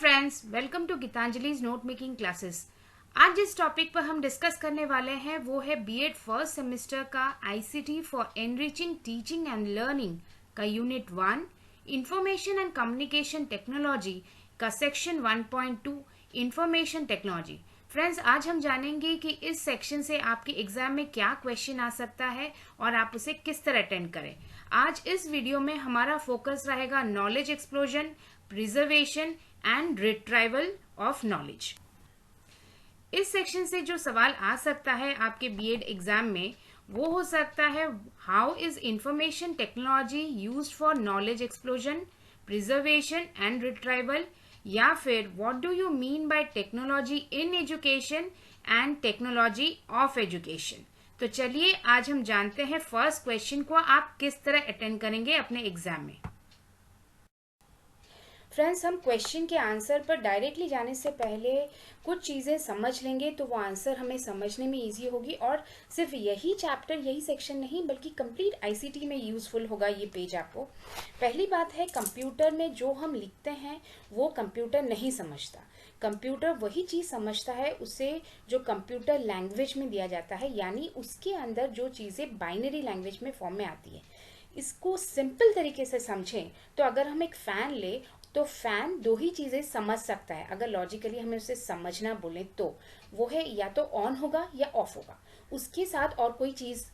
Friends, welcome to गीतांजलि's note making classes. आज जिस टॉपिक पर हम डिस्कस करने वाले हैं वो है बीएड फर्स्ट सेमेस्टर का ICT for enriching teaching and learning का unit 1 information and communication technology का सेक्शन 1.2 इंफॉर्मेशन टेक्नोलॉजी। फ्रेंड्स, आज हम जानेंगे कि इस सेक्शन से आपके एग्जाम में क्या क्वेश्चन आ सकता है और आप उसे किस तरह अटेंड करें। आज इस वीडियो में हमारा फोकस रहेगा knowledge explosion, preservation and retrieval of knowledge. इस सेक्शन से जो सवाल आ सकता है आपके बीएड एग्जाम में वो हो सकता है, how is information technology used for knowledge explosion, preservation and retrieval, या फिर what do you mean by technology in education and technology of education. तो चलिए आज हम जानते हैं फर्स्ट क्वेश्चन को आप किस तरह अटेंड करेंगे अपने एग्जाम में। फ्रेंड्स, हम क्वेश्चन के आंसर पर डायरेक्टली जाने से पहले कुछ चीज़ें समझ लेंगे तो वो आंसर हमें समझने में इजी होगी, और सिर्फ यही चैप्टर, यही सेक्शन नहीं बल्कि कंप्लीट आईसीटी में यूजफुल होगा ये पेज आपको। पहली बात है, कंप्यूटर में जो हम लिखते हैं वो कंप्यूटर नहीं समझता। कंप्यूटर वही चीज़ समझता है उसे जो कंप्यूटर लैंग्वेज में दिया जाता है, यानी उसके अंदर जो चीज़ें बाइनरी लैंग्वेज में फॉर्म में आती है। इसको सिंपल तरीके से समझें तो अगर हम एक फ़ैन ले तो फैन दो ही चीज़ें समझ सकता है। अगर लॉजिकली हमें उसे समझना बोले तो वो है या तो ऑन होगा या ऑफ होगा, उसके साथ और कोई चीज़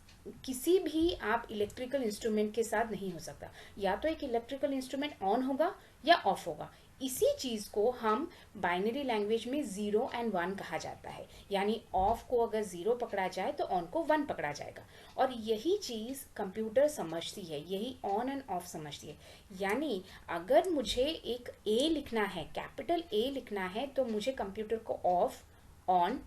किसी भी आप इलेक्ट्रिकल इंस्ट्रूमेंट के साथ नहीं हो सकता। या तो एक इलेक्ट्रिकल इंस्ट्रूमेंट ऑन होगा या ऑफ होगा। इसी चीज़ को हम बाइनरी लैंग्वेज में 0 एंड 1 कहा जाता है, यानी ऑफ को अगर 0 पकड़ा जाए तो ऑन को 1 पकड़ा जाएगा। और यही चीज़ कंप्यूटर समझती है, यही ऑन एंड ऑफ समझती है। यानी अगर मुझे एक ए लिखना है, कैपिटल ए लिखना है, तो मुझे कंप्यूटर को of, on,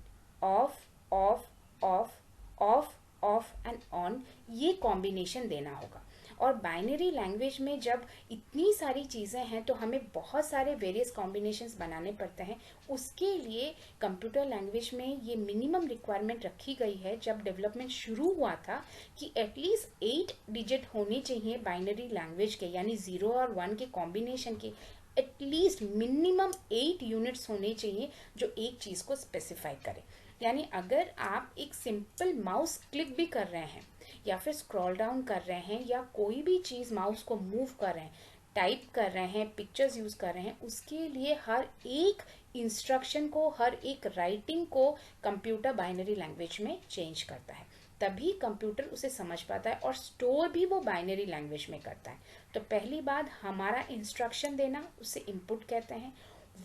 of, of, of, of, of and on ये कॉम्बिनेशन देना होगा। और बाइनरी लैंग्वेज में जब इतनी सारी चीज़ें हैं तो हमें बहुत सारे वेरियस कॉम्बिनेशंस बनाने पड़ते हैं। उसके लिए कंप्यूटर लैंग्वेज में ये मिनिमम रिक्वायरमेंट रखी गई है जब डेवलपमेंट शुरू हुआ था कि एटलीस्ट 8 डिजिट होने चाहिए बाइनरी लैंग्वेज के, यानी 0 और 1 के कॉम्बिनेशन के एटलीस्ट मिनिमम 8 यूनिट्स होने चाहिए जो एक चीज़ को स्पेसिफाई करें। यानी अगर आप एक सिंपल माउस क्लिक भी कर रहे हैं या फिर स्क्रॉल डाउन कर रहे हैं या कोई भी चीज़ माउस को मूव कर रहे हैं, टाइप कर रहे हैं, पिक्चर्स यूज़ कर रहे हैं, उसके लिए हर एक इंस्ट्रक्शन को, हर एक राइटिंग को कंप्यूटर बाइनरी लैंग्वेज में चेंज करता है। तभी कंप्यूटर उसे समझ पाता है और स्टोर भी वो बाइनरी लैंग्वेज में करता है। तो पहली बात, हमारा इंस्ट्रक्शन देना उसे इनपुट कहते हैं,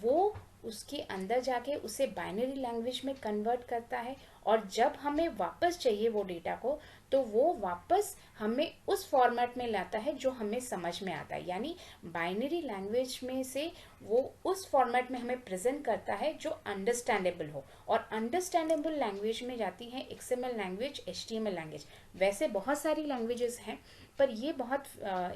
वो उसके अंदर जाके उसे बाइनरी लैंग्वेज में कन्वर्ट करता है, और जब हमें वापस चाहिए वो डेटा को तो वो वापस हमें उस फॉर्मेट में लाता है जो हमें समझ में आता है। यानी बाइनरी लैंग्वेज में से वो उस फॉर्मेट में हमें प्रेजेंट करता है जो अंडरस्टैंडेबल हो, और अंडरस्टैंडेबल लैंग्वेज में जाती है एक्सएमएल लैंग्वेज, एचटीएमएल लैंग्वेज। वैसे बहुत सारी लैंग्वेजेस हैं पर ये बहुत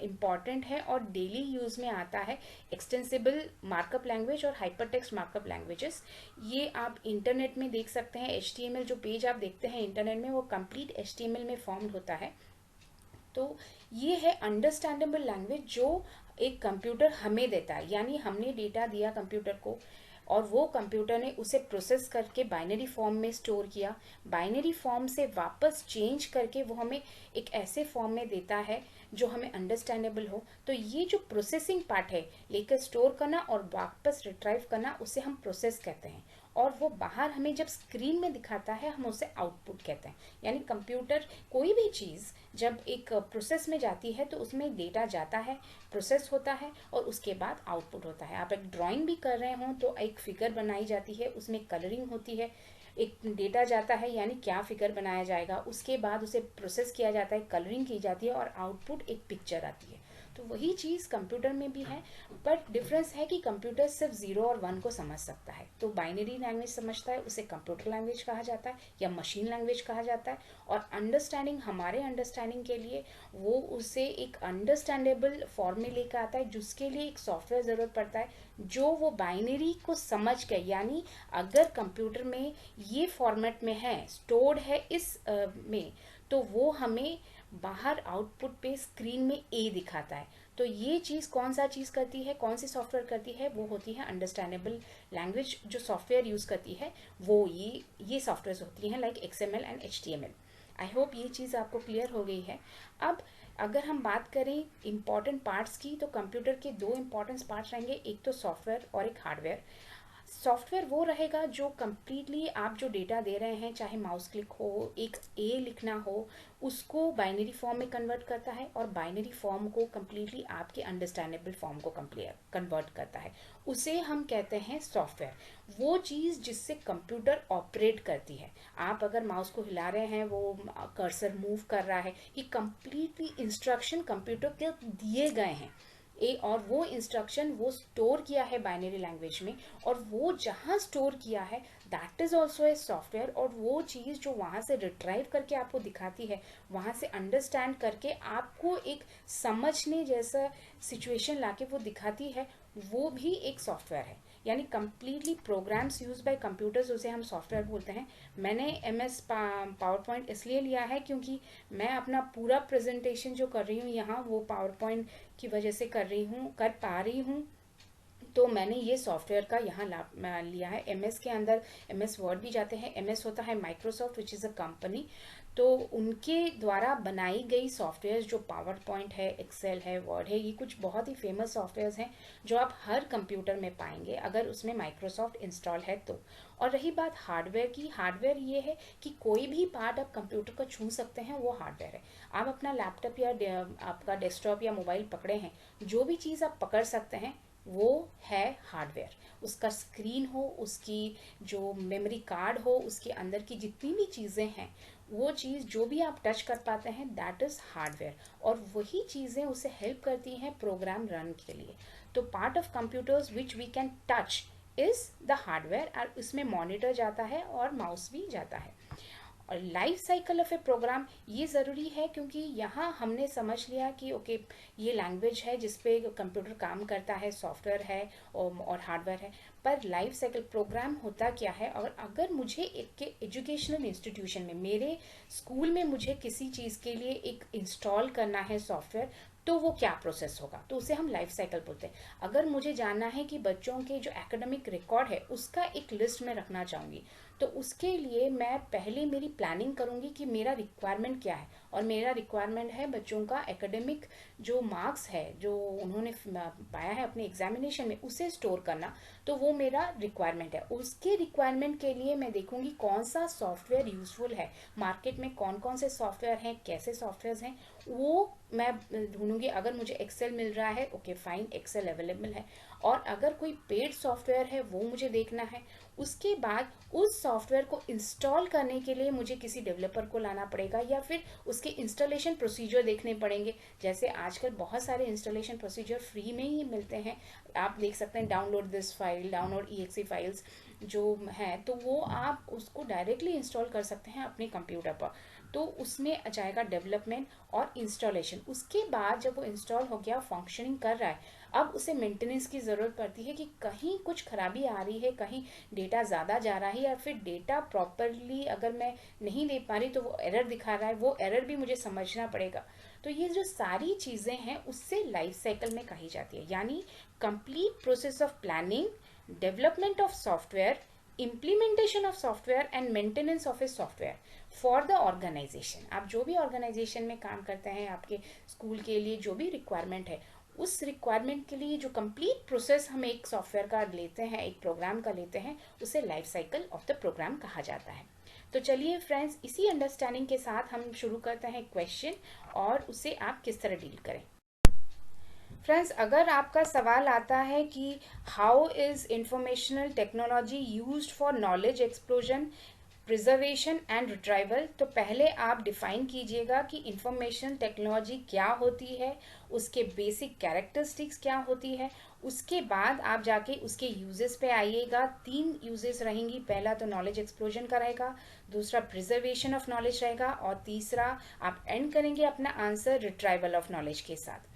इम्पॉर्टेंट है और डेली यूज़ में आता है एक्सटेंसिबल मार्कअप लैंग्वेज और हाइपरटेक्स्ट मार्कअप लैंग्वेजेस। ये आप इंटरनेट में देख सकते हैं। एचटीएमएल जो पेज आप देखते हैं इंटरनेट में वो कंप्लीट एचटीएमएल में फॉर्म्ड होता है। तो ये है अंडरस्टैंडेबल लैंग्वेज जो एक कंप्यूटर हमें देता है, यानी हमने डेटा दिया कंप्यूटर को और वो कंप्यूटर ने उसे प्रोसेस करके बाइनरी फॉर्म में स्टोर किया, बाइनरी फॉर्म से वापस चेंज करके वो हमें एक ऐसे फॉर्म में देता है जो हमें अंडरस्टैंडेबल हो। तो ये जो प्रोसेसिंग पार्ट है, लेकर स्टोर करना और वापस रिट्राइव करना, उसे हम प्रोसेस कहते हैं। और वो बाहर हमें जब स्क्रीन में दिखाता है हम उसे आउटपुट कहते हैं। यानी कंप्यूटर कोई भी चीज़ जब एक प्रोसेस में जाती है तो उसमें डेटा जाता है, प्रोसेस होता है और उसके बाद आउटपुट होता है। आप एक ड्राइंग भी कर रहे हों तो एक फिगर बनाई जाती है, उसमें कलरिंग होती है, एक डेटा जाता है यानी क्या फिगर बनाया जाएगा, उसके बाद उसे प्रोसेस किया जाता है, कलरिंग की जाती है और आउटपुट एक पिक्चर आती है। तो वही चीज़ कंप्यूटर में भी है, बट डिफरेंस है कि कंप्यूटर सिर्फ 0 और 1 को समझ सकता है। तो बाइनरी लैंग्वेज समझता है उसे कंप्यूटर लैंग्वेज कहा जाता है या मशीन लैंग्वेज कहा जाता है। और अंडरस्टैंडिंग, हमारे अंडरस्टैंडिंग के लिए वो उसे एक अंडरस्टैंडेबल फॉर्म में लेकर आता है, जिसके लिए एक सॉफ्टवेयर ज़रूरत पड़ता है जो वो बाइनरी को समझ के, यानी अगर कंप्यूटर में ये फॉर्मेट में है, स्टोर्ड है इस में, तो वो हमें बाहर आउटपुट पे स्क्रीन में ए दिखाता है। तो ये चीज़ कौन सा चीज़ करती है, कौन सी सॉफ्टवेयर करती है, वो होती है अंडरस्टैंडेबल लैंग्वेज। जो सॉफ्टवेयर यूज़ करती है वो ये सॉफ्टवेयर होती हैं like XML and HTML। I hope ये चीज़ आपको क्लियर हो गई है। अब अगर हम बात करें इम्पॉर्टेंट पार्ट्स की, तो कंप्यूटर के दो इम्पॉर्टेंट पार्ट्स रहेंगे, एक तो सॉफ्टवेयर और एक हार्डवेयर। सॉफ्टवेयर वो रहेगा जो कम्प्लीटली आप जो डेटा दे रहे हैं, चाहे माउस क्लिक हो, एक ए लिखना हो, उसको बाइनरी फॉर्म में कन्वर्ट करता है और बाइनरी फॉर्म को कम्प्लीटली आपके अंडरस्टैंडेबल फॉर्म को कन्वर्ट करता है। उसे हम कहते हैं सॉफ्टवेयर। वो चीज़ जिससे कंप्यूटर ऑपरेट करती है। आप अगर माउस को हिला रहे हैं, वो कर्सर मूव कर रहा है, ये कम्प्लीटली इंस्ट्रक्शन कंप्यूटर के दिए गए हैं और वो इंस्ट्रक्शन वो स्टोर किया है बाइनरी लैंग्वेज में, और वो जहाँ स्टोर किया है that is also a software. और वो चीज़ जो वहाँ से रिट्राइव करके आपको दिखाती है, वहाँ से अंडरस्टैंड करके आपको एक समझने जैसा सिचुएशन लाके वो दिखाती है, वो भी एक सॉफ्टवेयर है। यानी completely programs use by computers, उसे हम सॉफ्टवेयर बोलते हैं। मैंने MS पावर पॉइंट इसलिए लिया है क्योंकि मैं अपना पूरा प्रेजेंटेशन जो कर रही हूँ यहाँ, वो पावर पॉइंट की वजह से कर पा रही हूँ। तो मैंने ये सॉफ्टवेयर का यहाँ लिया है। MS के अंदर MS वर्ड भी जाते हैं। MS होता है Microsoft which is a company, तो उनके द्वारा बनाई गई सॉफ्टवेयर जो पावर पॉइंट है, एक्सेल है, वर्ड है, ये कुछ बहुत ही फेमस सॉफ्टवेयर्स हैं जो आप हर कंप्यूटर में पाएंगे अगर उसमें माइक्रोसॉफ्ट इंस्टॉल है तो। और रही बात हार्डवेयर की, हार्डवेयर ये है कि कोई भी पार्ट आप कंप्यूटर का छू सकते हैं, वो हार्डवेयर है। आप अपना लैपटॉप या आपका डेस्कटॉप या मोबाइल पकड़े हैं, जो भी चीज़ आप पकड़ सकते हैं वो है हार्डवेयर। उसका स्क्रीन हो, उसकी जो मेमोरी कार्ड हो, उसके अंदर की जितनी भी चीज़ें हैं, वो चीज़ जो भी आप टच कर पाते हैं दैट इज़ हार्डवेयर। और वही चीज़ें उसे हेल्प करती हैं प्रोग्राम रन के लिए। तो part of computers which we can touch is the hardware, और इसमें मॉनिटर जाता है और माउस भी जाता है। और life cycle of a program ये ज़रूरी है क्योंकि यहाँ हमने समझ लिया कि ओके ये लैंग्वेज है जिसपे कंप्यूटर काम करता है, सॉफ्टवेयर है और हार्डवेयर है। पर लाइफ साइकिल प्रोग्राम होता क्या है, और अगर मुझे एक एजुकेशनल इंस्टीट्यूशन में, मेरे स्कूल में मुझे किसी चीज़ के लिए एक इंस्टॉल करना है सॉफ्टवेयर, तो वो क्या प्रोसेस होगा, तो उसे हम लाइफ साइकिल बोलते हैं। अगर मुझे जानना है कि बच्चों के जो एकेडमिक रिकॉर्ड है उसका एक लिस्ट में रखना चाहूँगी, तो उसके लिए मैं पहले मेरी प्लानिंग करूँगी कि मेरा रिक्वायरमेंट क्या है। और मेरा रिक्वायरमेंट है बच्चों का एकेडमिक जो मार्क्स है, जो उन्होंने पाया है अपने एग्जामिनेशन में, उसे स्टोर करना। तो वो मेरा रिक्वायरमेंट है। उसके रिक्वायरमेंट के लिए मैं देखूँगी कौन सा सॉफ्टवेयर यूज़फुल है, मार्केट में कौन कौन से सॉफ्टवेयर हैं, कैसे सॉफ्टवेयर हैं, वो मैं ढूंढूंगी। अगर मुझे एक्सेल मिल रहा है, ओके फाइन, एक्सेल अवेलेबल है। और अगर कोई पेड सॉफ्टवेयर है वो मुझे देखना है। उसके बाद उस सॉफ्टवेयर को इंस्टॉल करने के लिए मुझे किसी डेवलपर को लाना पड़ेगा, या फिर उसके इंस्टॉलेशन प्रोसीजर देखने पड़ेंगे। जैसे आजकल बहुत सारे इंस्टॉलेशन प्रोसीजर फ्री में ही मिलते हैं। आप देख सकते हैं download this file, download EXE files जो है, तो वो आप उसको डायरेक्टली इंस्टॉल कर सकते हैं अपने कंप्यूटर पर। तो उसमें आ जाएगा डेवलपमेंट और इंस्टॉलेशन। उसके बाद जब वो इंस्टॉल हो गया, फंक्शनिंग कर रहा है, अब उसे मेंटेनेंस की ज़रूरत पड़ती है कि कहीं कुछ खराबी आ रही है, कहीं डेटा ज़्यादा जा रहा है, या फिर डेटा प्रॉपरली अगर मैं नहीं दे पा रही तो वो एरर दिखा रहा है, वो एरर भी मुझे समझना पड़ेगा। तो ये जो सारी चीज़ें हैं उससे लाइफ साइकिल में कही जाती है। यानी complete process of planning, development of software, implementation of software and maintenance of a software for the organization। आप जो भी ऑर्गेनाइजेशन में काम करते हैं, आपके स्कूल के लिए जो भी रिक्वायरमेंट है, उस रिक्वायरमेंट के लिए जो कंप्लीट प्रोसेस हम एक सॉफ्टवेयर का लेते हैं, एक प्रोग्राम का लेते हैं, उसे life cycle of the program कहा जाता है। तो चलिए फ्रेंड्स, इसी अंडरस्टैंडिंग के साथ हम शुरू करते हैं क्वेश्चन, और उसे आप किस तरह डील करें। फ्रेंड्स, अगर आपका सवाल आता है कि how is informational technology used for knowledge explosion, preservation and retrieval, तो पहले आप डिफाइन कीजिएगा कि इंफॉर्मेशनल टेक्नोलॉजी क्या होती है, उसके बेसिक कैरेक्टरिस्टिक्स क्या होती है। उसके बाद आप जाके उसके यूजेस पे आइएगा। 3 यूजेस रहेंगी। पहला तो नॉलेज एक्सप्लोजन का रहेगा, दूसरा प्रिजर्वेशन ऑफ नॉलेज रहेगा, और तीसरा आप एंड करेंगे अपना आंसर रिट्राइवल ऑफ नॉलेज के साथ।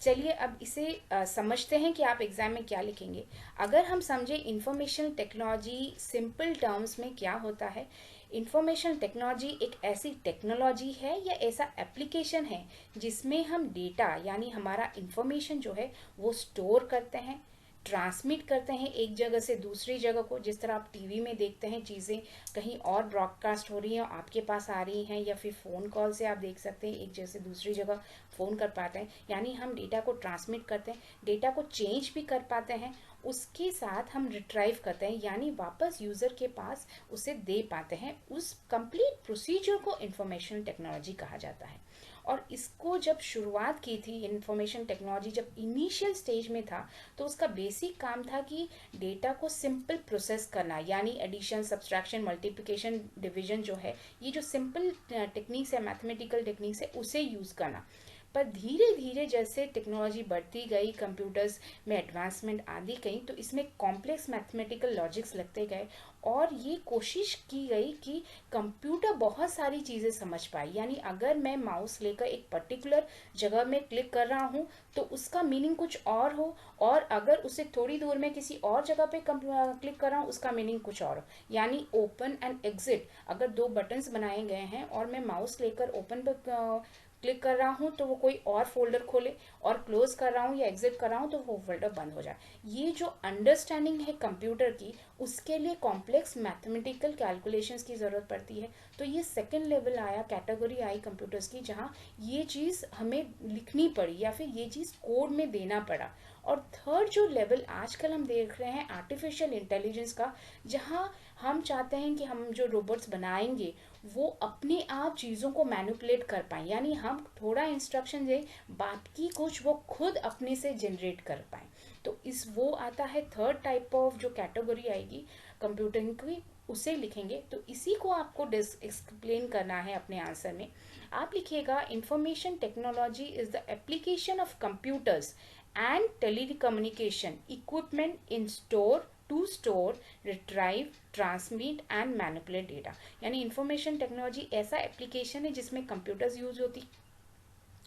चलिए अब इसे समझते हैं कि आप एग्जाम में क्या लिखेंगे। अगर हम समझे इंफॉर्मेशन टेक्नोलॉजी सिंपल टर्म्स में क्या होता है, इंफॉर्मेशन टेक्नोलॉजी एक ऐसी टेक्नोलॉजी है या ऐसा एप्लीकेशन है जिसमें हम डेटा यानी हमारा इंफॉर्मेशन जो है वो स्टोर करते हैं, ट्रांसमिट करते हैं एक जगह से दूसरी जगह को। जिस तरह आप टीवी में देखते हैं चीज़ें कहीं और ब्रॉडकास्ट हो रही हैं आपके पास आ रही हैं, या फिर फ़ोन कॉल से आप देख सकते हैं एक जगह से दूसरी जगह फ़ोन कर पाते हैं, यानी हम डेटा को ट्रांसमिट करते हैं, डेटा को चेंज भी कर पाते हैं, उसके साथ हम रिट्राइव करते हैं यानी वापस यूज़र के पास उसे दे पाते हैं। उस कंप्लीट प्रोसीजर को इंफॉर्मेशन टेक्नोलॉजी कहा जाता है। और इसको जब शुरुआत की थी इंफॉर्मेशन टेक्नोलॉजी, जब इनिशियल स्टेज में था, तो उसका बेसिक काम था कि डेटा को सिंपल प्रोसेस करना, यानी एडिशन, सब्सट्रैक्शन, मल्टीप्लिकेशन, डिवीजन जो है, ये जो सिंपल टेक्निक्स है, मैथमेटिकल टेक्निक्स है, उसे यूज़ करना। पर धीरे धीरे जैसे टेक्नोलॉजी बढ़ती गई, कंप्यूटर्स में एडवांसमेंट आती गई, तो इसमें कॉम्प्लेक्स मैथमेटिकल लॉजिक्स लगते गए और ये कोशिश की गई कि कंप्यूटर बहुत सारी चीज़ें समझ पाए। यानी अगर मैं माउस लेकर एक पर्टिकुलर जगह में क्लिक कर रहा हूँ तो उसका मीनिंग कुछ और हो, और अगर उसे थोड़ी दूर में किसी और जगह पे क्लिक कर रहा हूँ उसका मीनिंग कुछ और हो। यानी ओपन एंड एग्जिट, अगर दो बटन्स बनाए गए हैं और मैं माउस लेकर ओपन पर क्लिक कर रहा हूँ तो वो कोई और फोल्डर खोले, और क्लोज कर रहा हूँ या एग्जिट कर रहा हूँ तो वो फोल्डर बंद हो जाए। ये जो अंडरस्टैंडिंग है कंप्यूटर की, उसके लिए कॉम्प्लेक्स मैथमेटिकल कैलकुलेशंस की ज़रूरत पड़ती है। तो ये सेकंड लेवल आया, कैटेगरी आई कंप्यूटर्स की, जहाँ ये चीज़ हमें लिखनी पड़ी या फिर ये चीज़ कोड में देना पड़ा। और थर्ड जो लेवल आजकल हम देख रहे हैं आर्टिफिशियल इंटेलिजेंस का, जहाँ हम चाहते हैं कि हम जो रोबोट्स बनाएंगे वो अपने आप चीज़ों को मैनिपुलेट कर पाएँ, यानी हम थोड़ा इंस्ट्रक्शन दें, बाकी कुछ वो खुद अपने से जनरेट कर पाएँ। तो इस वो आता है थर्ड टाइप ऑफ जो कैटेगरी आएगी कंप्यूटिंग की, उसे लिखेंगे। तो इसी को आपको एक्सप्लेन करना है अपने आंसर में। आप लिखिएगा information technology is the application of computers and telecommunication equipment in store to store, retrieve, transmit and manipulate data. यानी इंफॉर्मेशन टेक्नोलॉजी ऐसा एप्लीकेशन है जिसमें कंप्यूटर्स यूज होती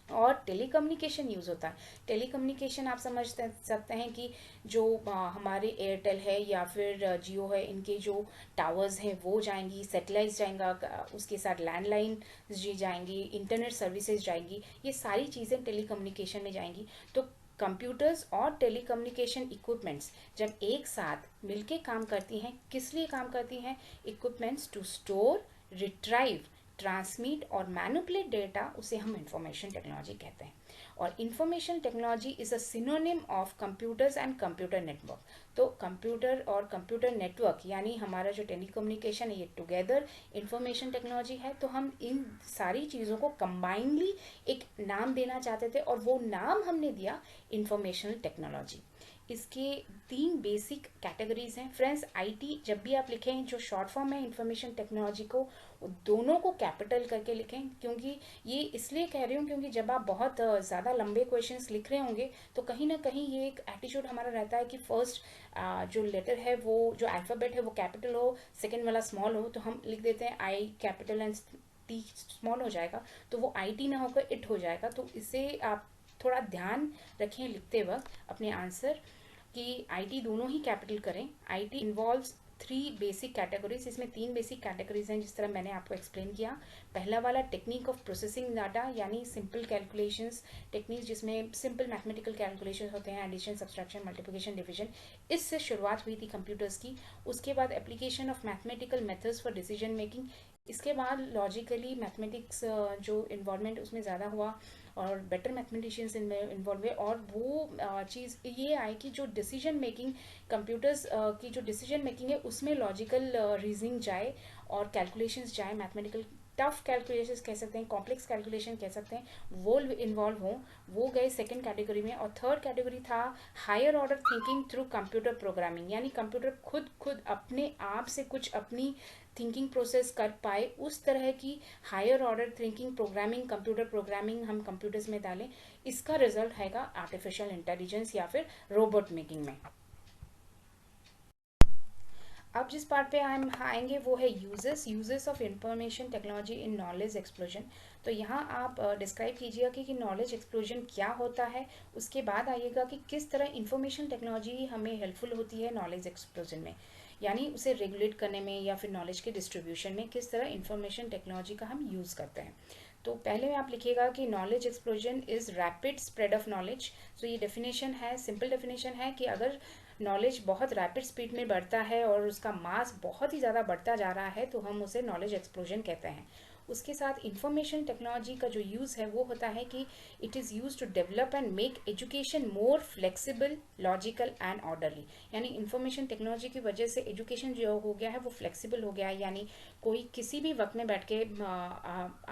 और टेलीकम्युनिकेशन यूज़ होता है। टेलीकम्युनिकेशन आप समझ सकते हैं कि जो हमारे एयरटेल है या फिर जियो है, इनके जो टावर्स हैं वो जाएंगी, सैटेलाइट्स जाएंगा, उसके साथ लैंडलाइन जी जाएंगी, इंटरनेट सर्विसेज जाएंगी, ये सारी चीज़ें टेलीकम्युनिकेशन में जाएंगी। तो कंप्यूटर्स और टेलीकम्युनिकेशन इक्विपमेंट्स जब एक साथ मिलके काम करती हैं, किस लिए काम करती हैं? Equipments to store, retrieve, transmit और मैनिपुलेट डेटा, उसे हम इंफॉर्मेशन टेक्नोलॉजी कहते हैं। और information technology is a synonym of computers and computer network. तो कंप्यूटर और कंप्यूटर नेटवर्क यानी हमारा जो टेलीकम्युनिकेशन है, ये टुगेदर इंफॉर्मेशन टेक्नोलॉजी है। तो हम इन सारी चीज़ों को कंबाइनली एक नाम देना चाहते थे और वो नाम हमने दिया इंफॉर्मेशन टेक्नोलॉजी। इसके तीन बेसिक कैटेगरीज हैं फ्रेंड्स। आईटी जब भी आप लिखें, जो शॉर्ट फॉर्म है इंफॉर्मेशन टेक्नोलॉजी को, दोनों को कैपिटल करके लिखें। क्योंकि ये इसलिए कह रही हूँ क्योंकि जब आप बहुत ज़्यादा लंबे क्वेश्चंस लिख रहे होंगे तो कहीं ना कहीं ये एक एटीट्यूड हमारा रहता है कि फर्स्ट जो लेटर है वो, जो अल्फ़ाबेट है वो कैपिटल हो, सेकेंड वाला स्मॉल हो, तो हम लिख देते हैं आई कैपिटल एंड टी स्मॉल हो जाएगा, तो वो आई टी ना होकर इट हो जाएगा। तो इसे आप थोड़ा ध्यान रखें लिखते वक्त अपने आंसर कि आईटी दोनों ही कैपिटल करें। IT involves three basic categories, इसमें तीन बेसिक कैटेगरीज हैं जिस तरह मैंने आपको एक्सप्लेन किया। पहला वाला टेक्निक ऑफ प्रोसेसिंग डाटा, यानी सिंपल कैलकुलेशंस टेक्निक्स जिसमें सिंपल मैथमेटिकल कैलकुलेशंस होते हैं, एडिशन, सब्सट्रैक्शन, मल्टीप्लिकेशन, डिवीजन, इससे शुरुआत हुई थी कंप्यूटर्स की। उसके बाद application of mathematical methods for decision making, इसके बाद लॉजिकली मैथमेटिक्स जो इन्वॉल्वमेंट उसमें ज़्यादा हुआ और बेटर मैथमेटिशियंस इनमें इन्वॉल्व हुए, और वो चीज़ ये आई कि जो डिसीजन मेकिंग कंप्यूटर्स की जो डिसीजन मेकिंग है उसमें लॉजिकल रीजनिंग जाए और कैलकुलेशंस जाए, मैथमेटिकल टफ कैलकुलेशंस कह सकते हैं, कॉम्प्लेक्स कैलकुलेशन कह सकते हैं, वो इन्वॉल्व हों, वो गए सेकंड कैटेगरी में। और थर्ड कैटेगरी था higher order thinking through computer programming, यानी कंप्यूटर खुद अपने आप से कुछ अपनी थिंकिंग प्रोसेस कर पाए, उस तरह की higher order thinking programming, computer programming हम कंप्यूटर्स में डालें, इसका रिजल्ट हैगा आर्टिफिशियल इंटेलिजेंस या फिर रोबोट मेकिंग में। अब जिस पार्ट पे हम आएंगे वो है uses of information technology in knowledge explosion. तो यहाँ आप डिस्क्राइब कीजिएगा कि नॉलेज एक्सप्लोजन क्या होता है, उसके बाद आइएगा कि किस तरह इंफॉर्मेशन टेक्नोलॉजी हमें हेल्पफुल होती है नॉलेज एक्सप्लोजन में, यानी उसे रेगुलेट करने में या फिर नॉलेज के डिस्ट्रीब्यूशन में किस तरह इंफॉर्मेशन टेक्नोलॉजी का हम यूज़ करते हैं। तो पहले में आप लिखिएगा कि knowledge explosion is rapid spread of knowledge. तो ये डेफिनेशन है, सिंपल डेफिनेशन है कि अगर नॉलेज बहुत रैपिड स्पीड में बढ़ता है और उसका मास बहुत ही ज़्यादा बढ़ता जा रहा है तो हम उसे नॉलेज एक्सप्लोजन कहते हैं। उसके साथ इंफॉर्मेशन टेक्नोलॉजी का जो यूज़ है वो होता है कि it is use to develop and make education more flexible, logical and orderly. यानी इंफॉर्मेशन टेक्नोलॉजी की वजह से एजुकेशन जो हो गया है वो फ्लेक्सिबल हो गया है, यानी कोई किसी भी वक्त में बैठ के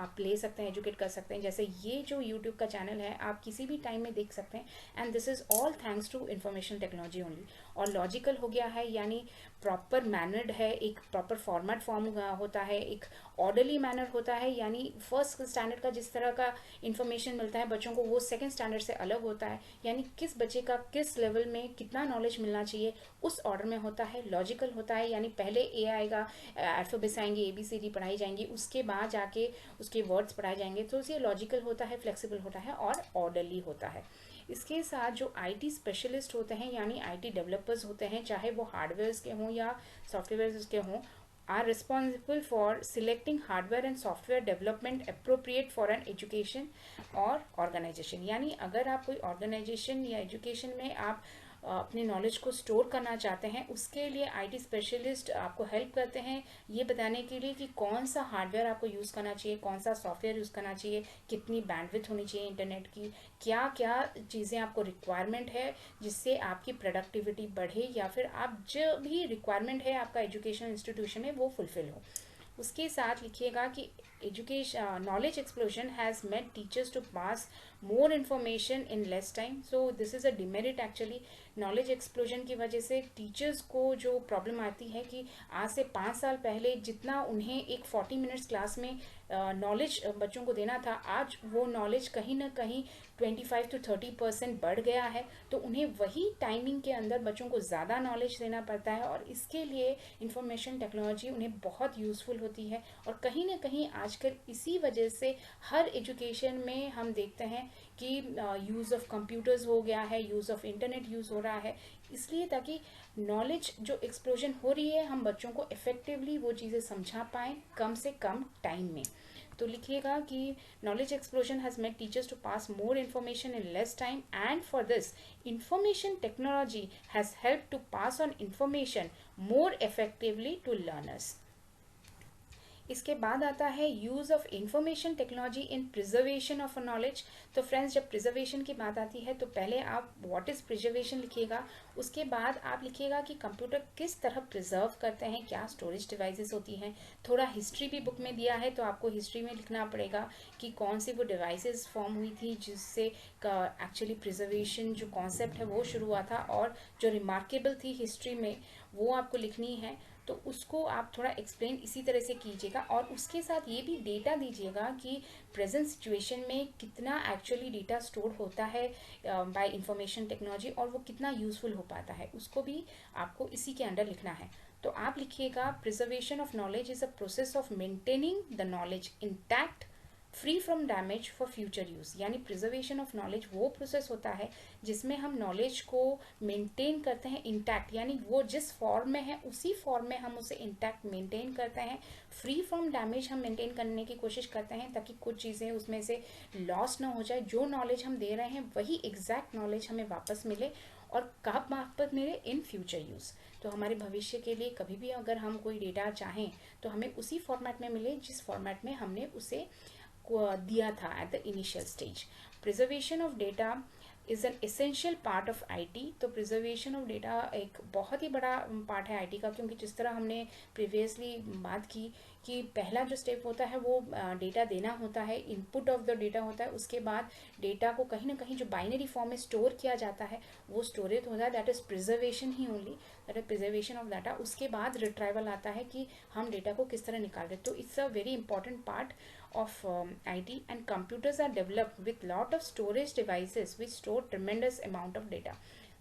आप ले सकते हैं, एजुकेट कर सकते हैं। जैसे ये जो यूट्यूब का चैनल है आप किसी भी टाइम में देख सकते हैं, and this is all thanks to information technology only. और लॉजिकल हो गया है, यानी प्रॉपर मैनर्ड है, एक प्रॉपर फॉर्मेट फॉर्म होता है, एक ऑर्डरली मैनर होता है, यानी फर्स्ट स्टैंडर्ड का जिस तरह का इन्फॉर्मेशन मिलता है बच्चों को वो सेकंड स्टैंडर्ड से अलग होता है, यानी किस बच्चे का किस लेवल में कितना नॉलेज मिलना चाहिए उस ऑर्डर में होता है। लॉजिकल होता है, यानी पहले ए आएगा, अल्फ़ाबेट्स आएंगे, ABCD पढ़ाई जाएंगी, उसके बाद जाके उसके वर्ड्स पढ़ाए जाएंगे, तो ये लॉजिकल होता है, फ्लेक्सिबल होता है और ऑर्डरली होता है। इसके साथ जो IT स्पेशलिस्ट होते हैं यानी IT डेवलपर्स होते हैं, चाहे वो हार्डवेयर्स के हों या सॉफ्टवेयर्स के हों, are responsible for selecting hardware and software development appropriate for an education or organization। यानी अगर आप कोई ऑर्गेनाइजेशन या एजुकेशन में आप अपने नॉलेज को स्टोर करना चाहते हैं, उसके लिए IT स्पेशलिस्ट आपको हेल्प करते हैं ये बताने के लिए कि कौन सा हार्डवेयर आपको यूज़ करना चाहिए, कौन सा सॉफ्टवेयर यूज़ करना चाहिए, कितनी बैंडविड्थ होनी चाहिए इंटरनेट की, क्या क्या चीज़ें आपको रिक्वायरमेंट है जिससे आपकी प्रोडक्टिविटी बढ़े या फिर आप जो भी रिक्वायरमेंट है आपका एजुकेशन इंस्टीट्यूशन में वो फुलफिल हो। उसके साथ लिखिएगा कि education knowledge explosion has made teachers to pass more information in less time. So this is a demerit actually. Knowledge explosion की वजह से टीचर्स को जो प्रॉब्लम आती है कि आज से 5 साल पहले जितना उन्हें एक 40 मिनट्स क्लास में नॉलेज बच्चों को देना था, आज वो नॉलेज कहीं ना कहीं 25 to 30% बढ़ गया है। तो उन्हें वही टाइमिंग के अंदर बच्चों को ज़्यादा नॉलेज देना पड़ता है और इसके लिए इंफॉर्मेशन टेक्नोलॉजी उन्हें बहुत यूज़फुल होती है। और कहीं ना कहीं आजकल इसी वजह से हर एजुकेशन में हम देखते हैं कि यूज़ ऑफ कंप्यूटर्स हो गया है, यूज़ ऑफ इंटरनेट यूज़ हो रहा है, इसलिए ताकि नॉलेज जो एक्सप्लोजन हो रही है हम बच्चों को इफ़ेक्टिवली वो चीज़ें समझा पाएँ कम से कम टाइम में। तो लिखिएगा कि knowledge explosion has made teachers to pass more information in less time and for this information technology has help to pass on information more effectively to learners. इसके बाद आता है use of information technology in preservation of knowledge. तो friends जब preservation की बात आती है तो पहले आप व्हाट इज़ प्रिजर्वेशन लिखिएगा, उसके बाद आप लिखिएगा कि कंप्यूटर किस तरह प्रिजर्व करते हैं, क्या स्टोरेज डिवाइसेस होती हैं। थोड़ा हिस्ट्री भी बुक में दिया है तो आपको हिस्ट्री में लिखना पड़ेगा कि कौन सी वो डिवाइसेस फॉर्म हुई थी जिससे एक्चुअली प्रिजर्वेशन जो कॉन्सेप्ट है वो शुरू हुआ था, और जो रिमार्केबल थी हिस्ट्री में वो आपको लिखनी है। तो उसको आप थोड़ा एक्सप्लेन इसी तरह से कीजिएगा और उसके साथ ये भी डेटा दीजिएगा कि प्रेजेंट सिचुएशन में कितना एक्चुअली डेटा स्टोर होता है बाय इंफॉर्मेशन टेक्नोलॉजी और वो कितना यूज़फुल हो पाता है, उसको भी आपको इसी के अंडर लिखना है। तो आप लिखिएगा preservation of knowledge is a process of maintaining the knowledge intact free from damage for future use. यानी प्रिजर्वेशन ऑफ नॉलेज वो प्रोसेस होता है जिसमें हम नॉलेज को मेंटेन करते हैं इंटैक्ट, यानी वो जिस फॉर्म में है उसी फॉर्म में हम उसे इंटैक्ट मेंटेन करते हैं। फ्री फ्रॉम डैमेज हम मेंटेन करने की कोशिश करते हैं ताकि कुछ चीज़ें उसमें से लॉस ना हो जाए, जो नॉलेज हम दे रहे हैं वही एग्जैक्ट नॉलेज हमें वापस मिले और कब वापस मिले, इन फ्यूचर यूज़। तो हमारे भविष्य के लिए कभी भी अगर हम कोई डेटा चाहें तो हमें उसी फॉर्मेट में मिले जिस फॉर्मेट में हमने उसे दिया था at the initial stage. Preservation of data is an essential part of IT। तो प्रिजर्वेशन ऑफ डेटा एक बहुत ही बड़ा पार्ट है IT का, क्योंकि जिस तरह हमने प्रीवियसली बात की कि पहला जो स्टेप होता है वो डेटा देना होता है, इनपुट ऑफ द डेटा होता है, उसके बाद डेटा को कहीं ना कहीं जो बाइनरी फॉर्म में स्टोर किया जाता है वो स्टोरेज होता है, that is preservation he only, that is preservation of data. उसके बाद रिट्राइवल आता है कि हम डेटा को किस तरह निकाल रहे हैं। तो it's a very important part of IT, and computers are developed with lot of storage devices which store tremendous amount of data।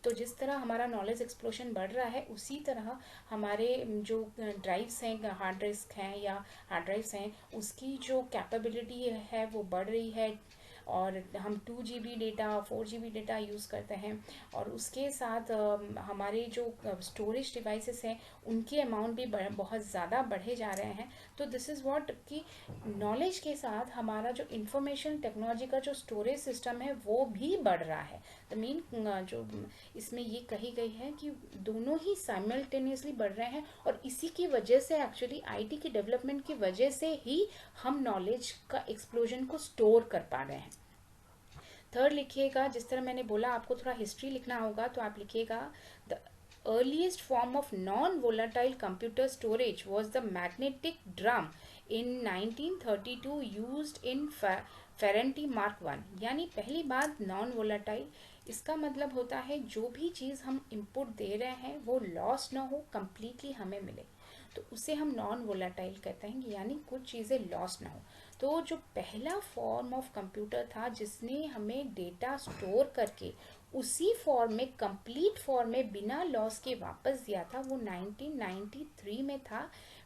तो जिस तरह हमारा नॉलेज एक्सप्लोशन बढ़ रहा है, उसी तरह हमारे जो ड्राइव्स हैं, हार्ड डिस्क हैं या हार्ड ड्राइव्स हैं, उसकी जो कैपेबिलिटी है वो बढ़ रही है। और हम 2 GB data, 4 GB data use करते हैं, और उसके साथ हमारे जो स्टोरेज डिवाइसेस हैं उनके अमाउंट भी बहुत ज़्यादा बढ़े जा रहे हैं। तो दिस इज़ व्हाट कि नॉलेज के साथ हमारा जो इंफॉर्मेशन टेक्नोलॉजी का जो स्टोरेज सिस्टम है वो भी बढ़ रहा है। द मेन जो इसमें ये कही गई है कि दोनों ही साइमल्टेनियसली बढ़ रहे हैं, और इसी की वजह से एक्चुअली आईटी की डेवलपमेंट की वजह से ही हम नॉलेज का एक्सप्लोजन को स्टोर कर पा रहे हैं। थर्ड लिखिएगा, जिस तरह मैंने बोला आपको थोड़ा हिस्ट्री लिखना होगा, तो आप लिखिएगा the earliest form of non-volatile computer storage was the magnetic drum in 1932 used in Ferranti Mark 1। यानी पहली बात नॉन वोलाटाइल, इसका मतलब होता है जो भी चीज़ हम इनपुट दे रहे हैं वो लॉस ना हो, कंप्लीटली हमें मिले, तो उसे हम नॉन वोलाटाइल कहते हैं, यानी कुछ चीज़ें लॉस ना हो। तो जो पहला फॉर्म ऑफ कंप्यूटर था जिसने हमें डेटा स्टोर करके उसी फॉर्म में, कंप्लीट फॉर्म में, बिना लॉस के वापस दिया था, वो 1993 में था,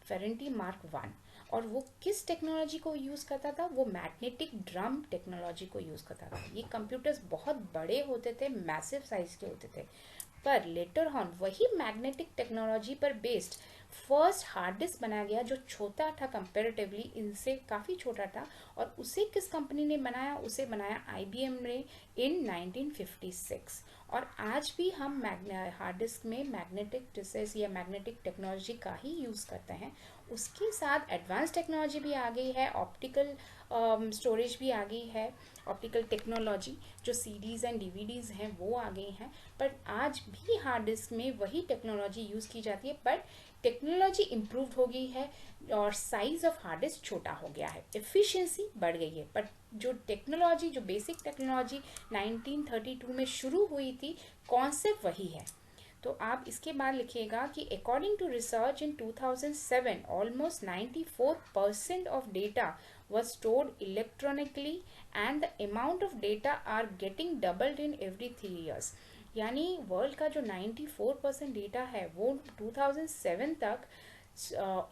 फेरेंटी मार्क 1। और वो किस टेक्नोलॉजी को यूज़ करता था? वो मैग्नेटिक ड्रम टेक्नोलॉजी को यूज़ करता था। ये कंप्यूटर्स बहुत बड़े होते थे, मैसिव साइज के होते थे, पर लेटर ऑन वही मैग्नेटिक टेक्नोलॉजी पर बेस्ड फर्स्ट हार्ड डिस्क बनाया गया, जो छोटा था कंपेरेटिवली, इनसे काफ़ी छोटा था। और उसे किस कंपनी ने बनाया? उसे बनाया IBM ने इन 1956। और आज भी हम हार्ड डिस्क में मैग्नेटिक डिस्क या मैग्नेटिक टेक्नोलॉजी का ही यूज़ करते हैं। उसके साथ एडवांस टेक्नोलॉजी भी आ गई है, ऑप्टिकल स्टोरेज भी आ गई है, ऑप्टिकल टेक्नोलॉजी, जो CDs एंड DVDs हैं वो आ गई हैं। पर आज भी हार्ड डिस्क में वही टेक्नोलॉजी यूज़ की जाती है, बट टेक्नोलॉजी इम्प्रूव हो गई है और साइज ऑफ हार्ड डिस्क छोटा हो गया है, एफिशिएंसी बढ़ गई है। बट जो टेक्नोलॉजी, जो बेसिक टेक्नोलॉजी 1932 में शुरू हुई थी, कॉन्सेप्ट वही है। तो आप इसके बाद लिखिएगा कि according to research in 2007 almost 94% of data was stored electronically and the amount of data are getting doubled in every 3 years। यानी वर्ल्ड का जो 94% डेटा है वो 2007 तक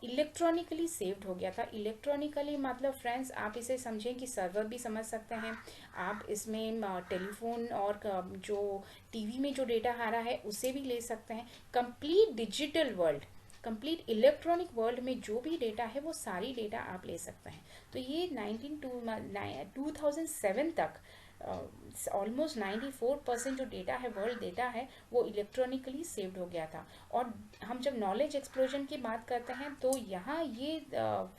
इलेक्ट्रॉनिकली सेव्ड हो गया था। इलेक्ट्रॉनिकली मतलब फ्रेंड्स आप इसे समझें कि सर्वर भी समझ सकते हैं आप, इसमें टेलीफोन और जो टीवी में जो डेटा आ रहा है उसे भी ले सकते हैं। Complete digital world, complete electronic world में जो भी डेटा है वो सारी डेटा आप ले सकते हैं। तो ये 2007 तक ऑलमोस्ट 94% जो डेटा है, वर्ल्ड डेटा है, वो इलेक्ट्रॉनिकली सेव्ड हो गया था। और हम जब नॉलेज एक्सप्लोजन की बात करते हैं तो यहाँ ये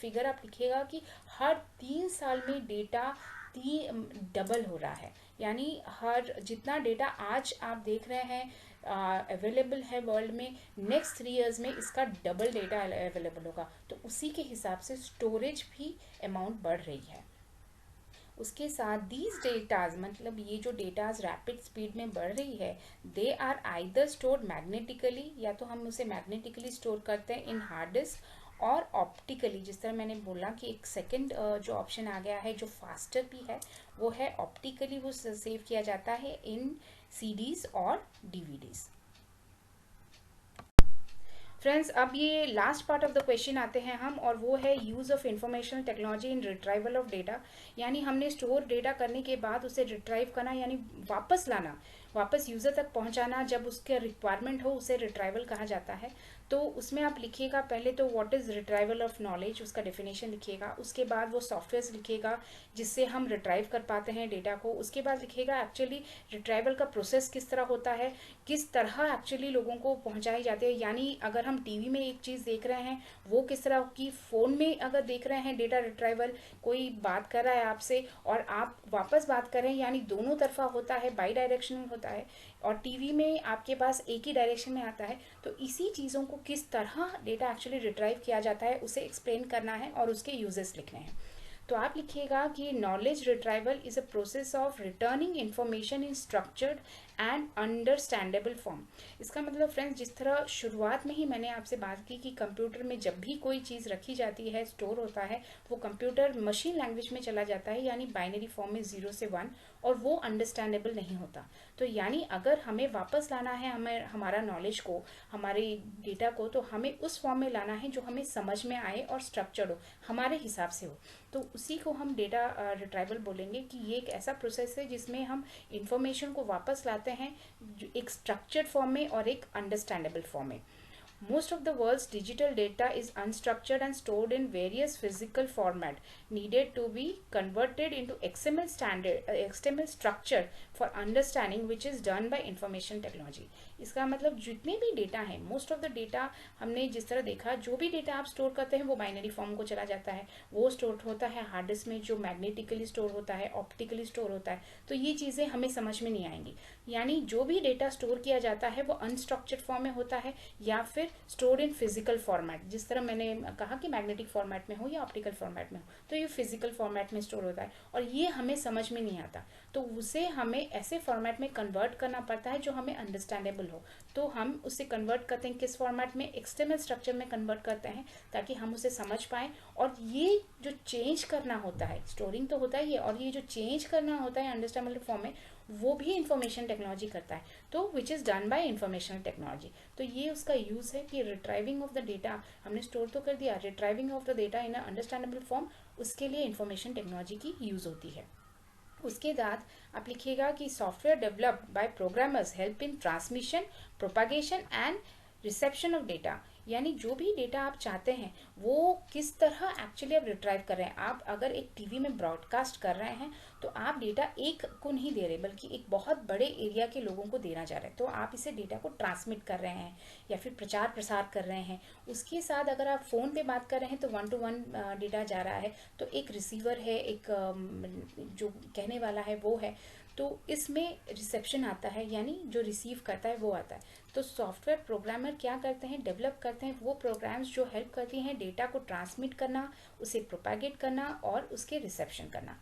फिगर आप लिखिएगा कि हर 3 साल में डेटा डबल हो रहा है। यानी हर जितना डेटा आज आप देख रहे हैं अवेलेबल है वर्ल्ड में, नेक्स्ट 3 इयर्स में इसका डबल डेटा अवेलेबल होगा। तो उसी के हिसाब से स्टोरेज भी अमाउंट बढ़ रही है। उसके साथ दीज डेटाज, मतलब ये जो डेटाज रैपिड स्पीड में बढ़ रही है, they are either stored magnetically, या तो हम उसे मैग्नेटिकली स्टोर करते हैं इन हार्ड डिस्क, और ऑप्टिकली, जिस तरह मैंने बोला कि एक सेकंड जो ऑप्शन आ गया है जो फास्टर भी है, वो है ऑप्टिकली, वो सेव किया जाता है इन CDs और DVDs। फ्रेंड्स अब ये last part of the question आते हैं हम, और वो है use of informational technology in retrieval of data. यानी हमने स्टोर डेटा करने के बाद उसे रिट्राइव करना, यानी वापस लाना, वापस यूज़र तक पहुंचाना, जब उसके रिक्वायरमेंट हो उसे रिट्राइवल कहा जाता है। तो उसमें आप लिखिएगा पहले तो what is retrieval of knowledge, उसका डेफिनेशन लिखिएगा। उसके बाद वो सॉफ्टवेयर लिखिएगा जिससे हम रिट्राइव कर पाते हैं डेटा को। उसके बाद लिखिएगा एक्चुअली रिट्राइवल का प्रोसेस किस तरह होता है, किस तरह एक्चुअली लोगों को पहुंचाई जाती है। यानी अगर हम टीवी में एक चीज़ देख रहे हैं वो किस तरह की, फ़ोन में अगर देख रहे हैं डेटा रिट्राइवल, कोई बात कर रहा है आपसे और आप वापस बात कर रहे हैं, यानी दोनों तरफा होता है, बाई डायरेक्शनल होता है, और टीवी में आपके पास एक ही डायरेक्शन में आता है। तो इसी चीज़ों को किस तरह डेटा एक्चुअली रिट्राइव किया जाता है उसे एक्सप्लेन करना है और उसके यूजेस लिखने हैं। तो आप लिखिएगा कि knowledge retrieval is a process of returning information in structured and understandable form. इसका मतलब फ्रेंड्स, जिस तरह शुरुआत में ही मैंने आपसे बात की कि कंप्यूटर में जब भी कोई चीज़ रखी जाती है, स्टोर होता है, वो कंप्यूटर मशीन लैंग्वेज में चला जाता है, यानी बाइनरी फॉर्म में 0 से 1, और वो अंडरस्टैंडेबल नहीं होता। तो यानी अगर हमें वापस लाना है हमें हमारा नॉलेज को, हमारे डेटा को, तो हमें उस फॉर्म में लाना है जो हमें समझ में आए और स्ट्रक्चर्ड हो, हमारे हिसाब से हो। तो उसी को हम डेटा रिट्राइवल बोलेंगे कि ये एक ऐसा प्रोसेस है जिसमें हम इंफॉर्मेशन को वापस लाते हैं एक स्ट्रक्चर्ड फॉर्म में और एक अंडरस्टैंडेबल फॉर्म में। Most of the world's digital data is unstructured and stored in various physical format needed to be converted into XML structure for understanding, which is done by information technology। इसका मतलब जितने भी data है, most of the data हमने जिस तरह देखा, जो भी डेटा आप स्टोर करते हैं वो बाइनरी फॉर्म को चला जाता है, वो स्टोर होता है हार्ड डिस्क में, जो मैग्नेटिकली स्टोर होता है, ऑप्टिकली स्टोर होता है। तो ये चीज़ें हमें समझ में नहीं आएंगी। यानी जो भी डेटा स्टोर किया जाता है वो अनस्ट्रक्चर्ड फॉर्म में होता है या फिर स्टोर इन फिजिकल फॉर्मेट। जिस तरह मैंने कहा कि मैग्नेटिक फॉर्मेट में हो या ऑप्टिकल फॉर्मेट में हो, तो ये फिजिकल फॉर्मेट में स्टोर होता है और ये हमें समझ में नहीं आता। तो उसे हमें ऐसे फॉर्मेट में कन्वर्ट करना पड़ता है जो हमें अंडरस्टैंडेबल हो। तो हम उसे कन्वर्ट करते हैं किस फॉर्मेट में? एक्सएमएल स्ट्रक्चर में कन्वर्ट करते हैं ताकि हम उसे समझ पाएँ। और ये जो चेंज करना होता है, स्टोरिंग तो होता ही है, और ये जो चेंज करना होता है अंडरस्टैंडेबल फॉर्म में, वो भी इंफॉर्मेशन टेक्नोलॉजी करता है, तो which is done by information technology. तो ये उसका यूज़ है कि रिट्राइविंग ऑफ द डेटा, हमने स्टोर तो कर दिया, retrieving of the data in a understandable form, उसके लिए इंफॉर्मेशन टेक्नोलॉजी की यूज़ होती है। उसके बाद आप लिखिएगा कि software developed by programmers help in transmission, propagation and reception of data. यानी जो भी डेटा आप चाहते हैं वो किस तरह एक्चुअली आप रिट्राइव कर रहे हैं। आप अगर एक टीवी में ब्रॉडकास्ट कर रहे हैं तो आप डेटा एक को नहीं दे रहे बल्कि एक बहुत बड़े एरिया के लोगों को देना चाह रहे हैं। तो आप इसे डेटा को ट्रांसमिट कर रहे हैं या फिर प्रचार प्रसार कर रहे हैं। उसके साथ अगर आप फ़ोन पे बात कर रहे हैं तो 1 to 1 डेटा जा रहा है, तो एक रिसीवर है, एक जो कहने वाला है वो है, तो इसमें रिसेप्शन आता है, यानी जो रिसीव करता है वो आता है। तो सॉफ्टवेयर प्रोग्रामर क्या करते हैं, डेवलप करते हैं वो प्रोग्राम्स जो हेल्प करती हैं डेटा को ट्रांसमिट करना, उसे प्रोपागेट करना और उसके रिसेप्शन करना।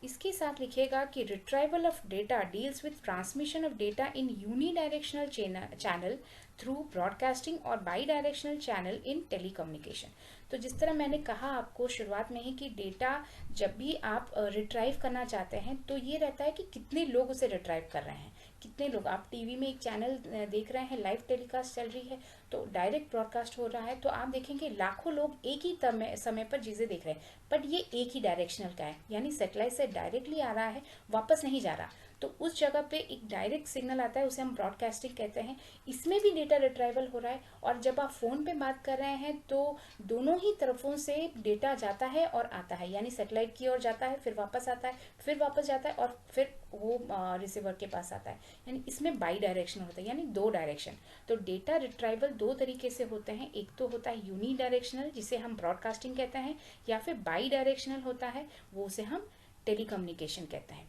इसके साथ लिखिएगा कि retrieval of data deals with transmission of data in unidirectional channel through broadcasting और bidirectional channel in telecommunication. तो जिस तरह मैंने कहा आपको शुरुआत में ही कि डेटा जब भी आप रिट्राइव करना चाहते हैं तो ये रहता है कि कितने लोग उसे रिट्राइव कर रहे हैं, कितने लोग। आप टीवी में एक चैनल देख रहे हैं, लाइव टेलीकास्ट चल रही है, तो डायरेक्ट ब्रॉडकास्ट हो रहा है, तो आप देखेंगे लाखों लोग एक ही समय पर चीज़ें देख रहे हैं, बट ये एक ही डायरेक्शनल का है, यानी सेटेलाइट से डायरेक्टली आ रहा है, वापस नहीं जा रहा। तो उस जगह पे एक डायरेक्ट सिग्नल आता है, उसे हम ब्रॉडकास्टिंग कहते हैं। इसमें भी डेटा रिट्राइवल हो रहा है। और जब आप फ़ोन पे बात कर रहे हैं तो दोनों ही तरफों से डेटा जाता है और आता है, यानी सेटेलाइट की ओर जाता है, फिर वापस आता है, फिर वापस जाता है और फिर वो रिसीवर के पास आता है। यानी इसमें बाई डायरेक्शन होता है, यानी 2 डायरेक्शन। तो डेटा रिट्राइवल 2 तरीके से होते हैं। एक तो होता है यूनी डायरेक्शनल, जिसे हम ब्रॉडकास्टिंग कहते हैं, या फिर बाई डायरेक्शनल होता है, वो उसे हम टेलीकम्युनिकेशन कहते हैं।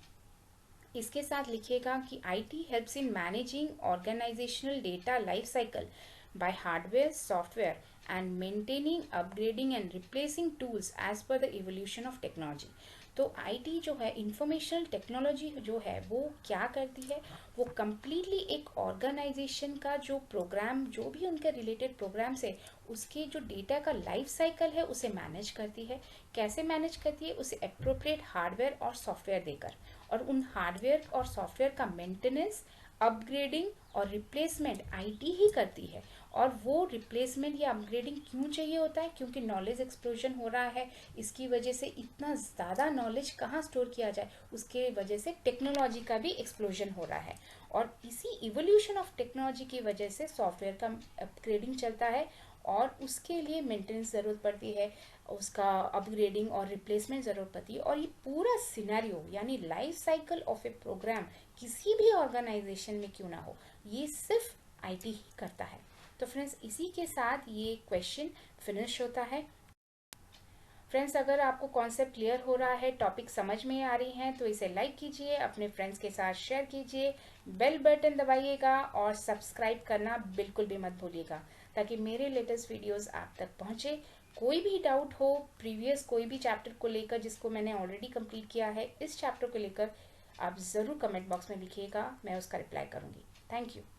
इसके साथ लिखिएगा कि IT helps in managing organizational data life cycle by hardware, software and maintaining, upgrading and replacing tools as per the evolution of technology। तो IT जो है, इंफॉर्मेशनल टेक्नोलॉजी जो है, वो क्या करती है, वो कम्प्लीटली एक ऑर्गेनाइजेशन का जो प्रोग्राम, जो भी उनके रिलेटेड प्रोग्राम्स है, उसके जो डेटा का लाइफ साइकिल है उसे मैनेज करती है। कैसे मैनेज करती है? उसे अप्रोप्रिएट हार्डवेयर और सॉफ्टवेयर देकर, और उन हार्डवेयर और सॉफ्टवेयर का मेंटेनेंस, अपग्रेडिंग और रिप्लेसमेंट IT ही करती है। और वो रिप्लेसमेंट या अपग्रेडिंग क्यों चाहिए होता है? क्योंकि नॉलेज एक्सप्लोजन हो रहा है, इसकी वजह से इतना ज़्यादा नॉलेज कहाँ स्टोर किया जाए, उसके वजह से टेक्नोलॉजी का भी एक्सप्लोजन हो रहा है। और इसी इवोल्यूशन ऑफ टेक्नोलॉजी की वजह से सॉफ्टवेयर का अपग्रेडिंग चलता है और उसके लिए मेंटेनेंस ज़रूरत पड़ती है, उसका अपग्रेडिंग और रिप्लेसमेंट ज़रूरत पड़ती है। और ये पूरा सिनेरियो, यानी life cycle of a program, किसी भी ऑर्गेनाइजेशन में क्यों ना हो, ये सिर्फ IT ही करता है। तो फ्रेंड्स, इसी के साथ ये क्वेश्चन फिनिश होता है। फ्रेंड्स, अगर आपको कॉन्सेप्ट क्लियर हो रहा है, टॉपिक समझ में आ रही हैं, तो इसे लाइक कीजिए, अपने फ्रेंड्स के साथ शेयर कीजिए, बेल बटन दबाइएगा और सब्सक्राइब करना बिल्कुल भी मत भूलिएगा ताकि मेरे लेटेस्ट वीडियोस आप तक पहुंचे। कोई भी डाउट हो प्रीवियस कोई भी चैप्टर को लेकर जिसको मैंने ऑलरेडी कंप्लीट किया है, इस चैप्टर को लेकर आप ज़रूर कमेंट बॉक्स में लिखिएगा, मैं उसका रिप्लाई करूँगी। Thank you.